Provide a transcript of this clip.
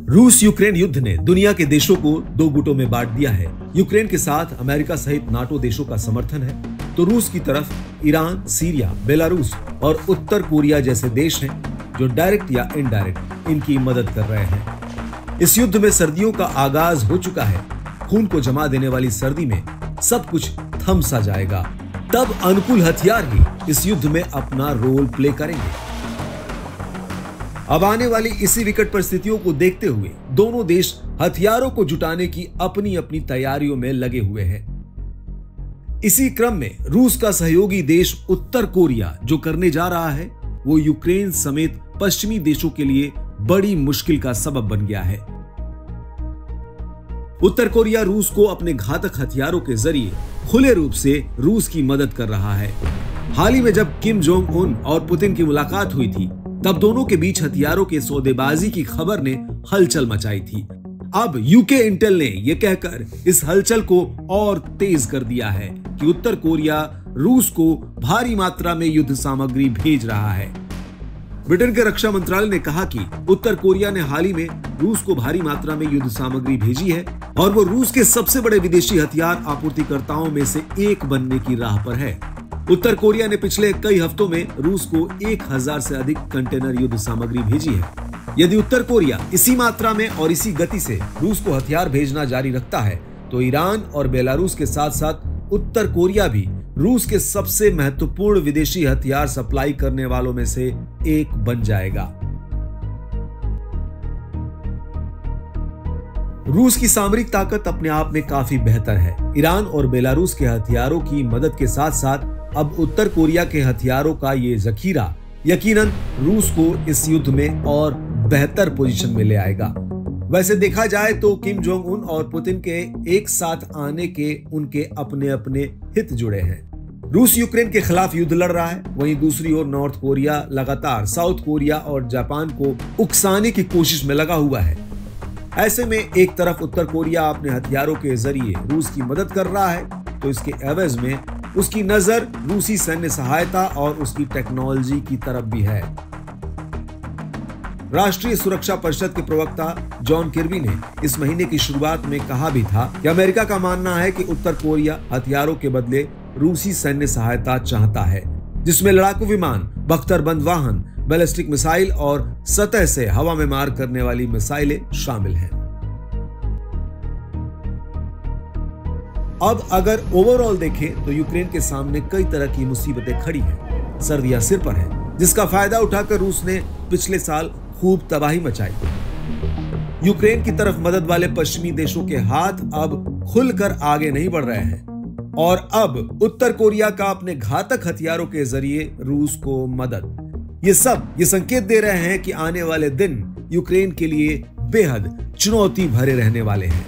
रूस यूक्रेन युद्ध ने दुनिया के देशों को दो गुटों में बांट दिया है। यूक्रेन के साथ अमेरिका सहित नाटो देशों का समर्थन है, तो रूस की तरफ ईरान, सीरिया, बेलारूस और उत्तर कोरिया जैसे देश हैं जो डायरेक्ट या इनडायरेक्ट इनकी मदद कर रहे हैं। इस युद्ध में सर्दियों का आगाज हो चुका है। खून को जमा देने वाली सर्दी में सब कुछ थम सा जाएगा। तब अनुकूल हथियार ही इस युद्ध में अपना रोल प्ले करेंगे। अब आने वाली इसी विकट परिस्थितियों को देखते हुए दोनों देश हथियारों को जुटाने की अपनी अपनी तैयारियों में लगे हुए हैं। इसी क्रम में रूस का सहयोगी देश उत्तर कोरिया जो करने जा रहा है वो यूक्रेन समेत पश्चिमी देशों के लिए बड़ी मुश्किल का सबब बन गया है। उत्तर कोरिया रूस को अपने घातक हथियारों के जरिए खुले रूप से रूस की मदद कर रहा है। हाल ही में जब किम जोंग उन और पुतिन की मुलाकात हुई थी तब दोनों के बीच हथियारों के सौदेबाजी की खबर ने हलचल मचाई थी। अब यूके इंटेल ने यह कहकर इस हलचल को और तेज कर दिया है कि उत्तर कोरिया रूस को भारी मात्रा में युद्ध सामग्री भेज रहा है। ब्रिटेन के रक्षा मंत्रालय ने कहा कि उत्तर कोरिया ने हाल ही में रूस को भारी मात्रा में युद्ध सामग्री भेजी है और वो रूस के सबसे बड़े विदेशी हथियार आपूर्तिकर्ताओं में से एक बनने की राह पर है। उत्तर कोरिया ने पिछले कई हफ्तों में रूस को 1000 से अधिक कंटेनर युद्ध सामग्री भेजी है। यदि उत्तर कोरिया इसी मात्रा में और इसी गति से रूस को हथियार भेजना जारी रखता है तो ईरान और बेलारूस के साथ साथ उत्तर कोरिया भी रूस के सबसे महत्वपूर्ण विदेशी हथियार सप्लाई करने वालों में से एक बन जाएगा। रूस की सामरिक ताकत अपने आप में काफी बेहतर है। ईरान और बेलारूस के हथियारों की मदद के साथ साथ अब उत्तर कोरिया के हथियारों का ये जखीरा यकीनन रूस को इस युद्ध में और बेहतर पोजीशन में ले आएगा। वैसे देखा जाए तो किम जोंग उन और पुतिन के एक साथ आने के उनके अपने अपने हित जुड़े हैं। रूस यूक्रेन के खिलाफ युद्ध लड़ रहा है, वहीं दूसरी ओर नॉर्थ कोरिया लगातार साउथ कोरिया और जापान को उकसाने की कोशिश में लगा हुआ है। ऐसे में एक तरफ उत्तर कोरिया अपने हथियारों के जरिए रूस की मदद कर रहा है तो इसके एवज में उसकी नजर रूसी सैन्य सहायता और उसकी टेक्नोलॉजी की तरफ भी है। राष्ट्रीय सुरक्षा परिषद के प्रवक्ता जॉन किर्बी ने इस महीने की शुरुआत में कहा भी था कि अमेरिका का मानना है कि उत्तर कोरिया हथियारों के बदले रूसी सैन्य सहायता चाहता है, जिसमें लड़ाकू विमान, बख्तरबंद वाहन, बैलिस्टिक मिसाइल और सतह से हवा में मार करने वाली मिसाइलें शामिल हैं। अब अगर ओवरऑल देखें तो यूक्रेन के सामने कई तरह की मुसीबतें खड़ी हैं। सर्दियां सिर पर हैं, जिसका फायदा उठाकर रूस ने पिछले साल खूब तबाही मचाई। यूक्रेन की तरफ मदद वाले पश्चिमी देशों के हाथ अब खुलकर आगे नहीं बढ़ रहे हैं और अब उत्तर कोरिया का अपने घातक हथियारों के जरिए रूस को मदद। ये संकेत दे रहे हैं कि आने वाले दिन यूक्रेन के लिए बेहद चुनौती भरे रहने वाले हैं।